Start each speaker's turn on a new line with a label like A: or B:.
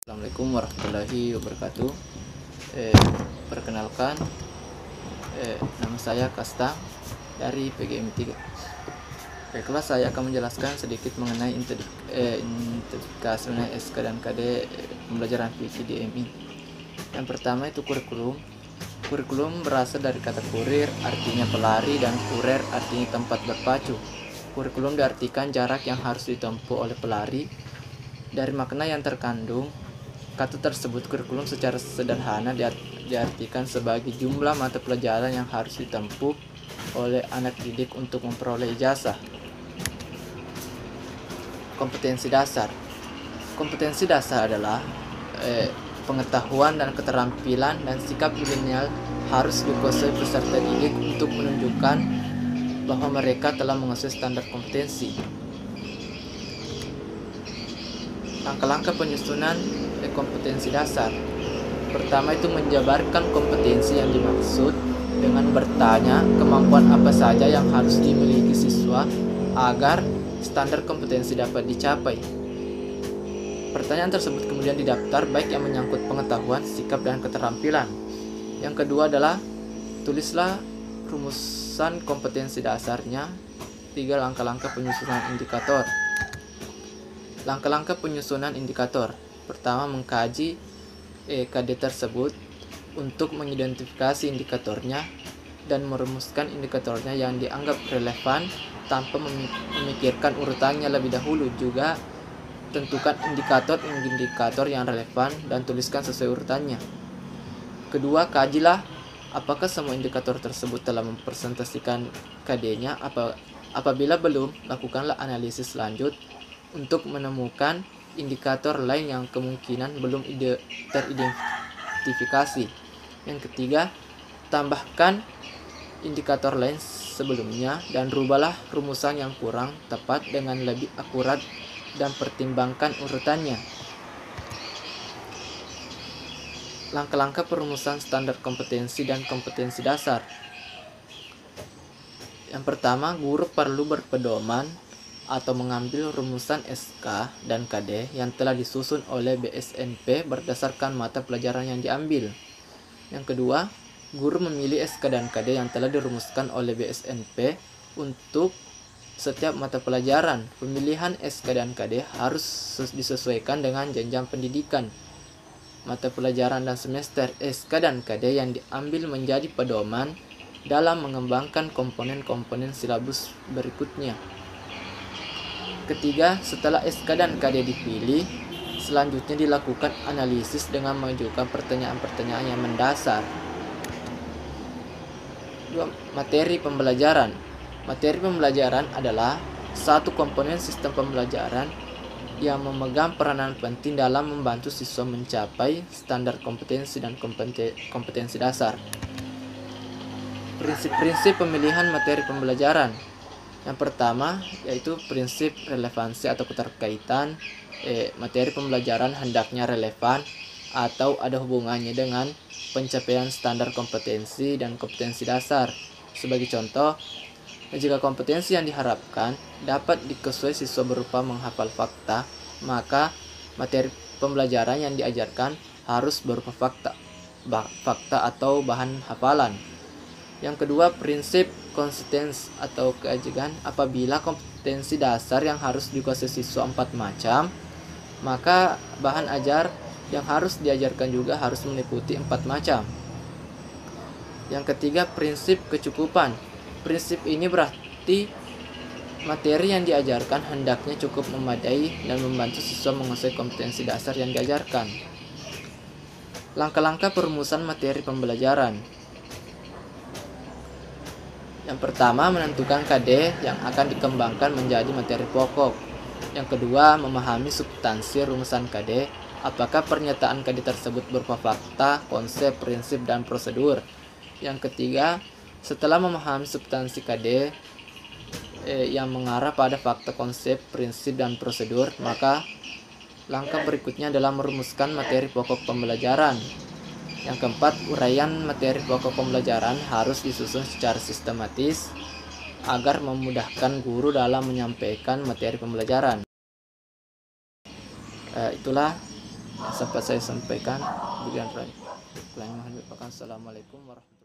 A: Assalamualaikum warahmatullahi wabarakatuh. Perkenalkan, nama saya Kasta dari PGM 3. Baiklah, saya akan menjelaskan sedikit mengenai identifikasi SK dan KD pembelajaran PGDMI. Yang pertama itu kurikulum. Kurikulum berasal dari kata kurir, artinya pelari, dan kurer artinya tempat berpacu. Kurikulum diartikan jarak yang harus ditempuh oleh pelari. Dari makna yang terkandung kata tersebut, kurikulum secara sederhana diartikan sebagai jumlah mata pelajaran yang harus ditempuh oleh anak didik untuk memperoleh ijazah. Kompetensi dasar. Kompetensi dasar adalah pengetahuan dan keterampilan dan sikap milenial harus dikuasai peserta didik untuk menunjukkan bahwa mereka telah menguasai standar kompetensi. Langkah-langkah penyusunan kompetensi dasar. Pertama itu menjabarkan kompetensi yang dimaksud dengan bertanya kemampuan apa saja yang harus dimiliki siswa agar standar kompetensi dapat dicapai. Pertanyaan tersebut kemudian didaftar baik yang menyangkut pengetahuan, sikap, dan keterampilan. Yang kedua adalah tulislah rumusan kompetensi dasarnya. 3 langkah-langkah penyusunan indikator. Langkah-langkah penyusunan indikator. Pertama, mengkaji KD tersebut untuk mengidentifikasi indikatornya dan merumuskan indikatornya yang dianggap relevan tanpa memikirkan urutannya lebih dahulu. Juga tentukan indikator yang relevan dan tuliskan sesuai urutannya. Kedua, kajilah apakah semua indikator tersebut telah mempresentasikan KD-nya. Apabila belum, lakukanlah analisis lanjut untuk menemukan indikator lain yang kemungkinan belum teridentifikasi. Yang ketiga, tambahkan indikator lain sebelumnya dan rubahlah rumusan yang kurang tepat dengan lebih akurat dan pertimbangkan urutannya. Langkah-langkah perumusan standar kompetensi dan kompetensi dasar. Yang pertama, guru perlu berpedoman atau mengambil rumusan SK dan KD yang telah disusun oleh BSNP berdasarkan mata pelajaran yang diambil. Yang kedua, guru memilih SK dan KD yang telah dirumuskan oleh BSNP untuk setiap mata pelajaran. Pemilihan SK dan KD harus disesuaikan dengan jenjang pendidikan, mata pelajaran, dan semester. SK dan KD yang diambil menjadi pedoman dalam mengembangkan komponen-komponen silabus berikutnya. Ketiga, setelah SK dan KD dipilih, selanjutnya dilakukan analisis dengan mengajukan pertanyaan-pertanyaan yang mendasar. 2. Materi pembelajaran. Materi pembelajaran adalah satu komponen sistem pembelajaran yang memegang peranan penting dalam membantu siswa mencapai standar kompetensi dan kompetensi dasar. Prinsip-prinsip pemilihan materi pembelajaran. Yang pertama yaitu prinsip relevansi atau keterkaitan. Materi pembelajaran hendaknya relevan atau ada hubungannya dengan pencapaian standar kompetensi dan kompetensi dasar. Sebagai contoh, jika kompetensi yang diharapkan dapat dikuasai siswa berupa menghafal fakta, maka materi pembelajaran yang diajarkan harus berupa fakta atau bahan hafalan. Yang kedua, prinsip konsistensi atau keajegan. Apabila kompetensi dasar yang harus dikuasai siswa 4 macam, maka bahan ajar yang harus diajarkan juga harus meliputi 4 macam. Yang ketiga, prinsip kecukupan. Prinsip ini berarti materi yang diajarkan hendaknya cukup memadai dan membantu siswa menguasai kompetensi dasar yang diajarkan. Langkah-langkah perumusan materi pembelajaran. Yang pertama, menentukan KD yang akan dikembangkan menjadi materi pokok. Yang kedua, memahami substansi rumusan KD. Apakah pernyataan KD tersebut berupa fakta, konsep, prinsip, dan prosedur. Yang ketiga, setelah memahami substansi KD yang mengarah pada fakta, konsep, prinsip, dan prosedur, maka langkah berikutnya adalah merumuskan materi pokok pembelajaran. Yang keempat, uraian materi pokok pembelajaran harus disusun secara sistematis agar memudahkan guru dalam menyampaikan materi pembelajaran. Itulah yang sempat saya sampaikan. Assalamualaikum warahmatullahi wabarakatuh.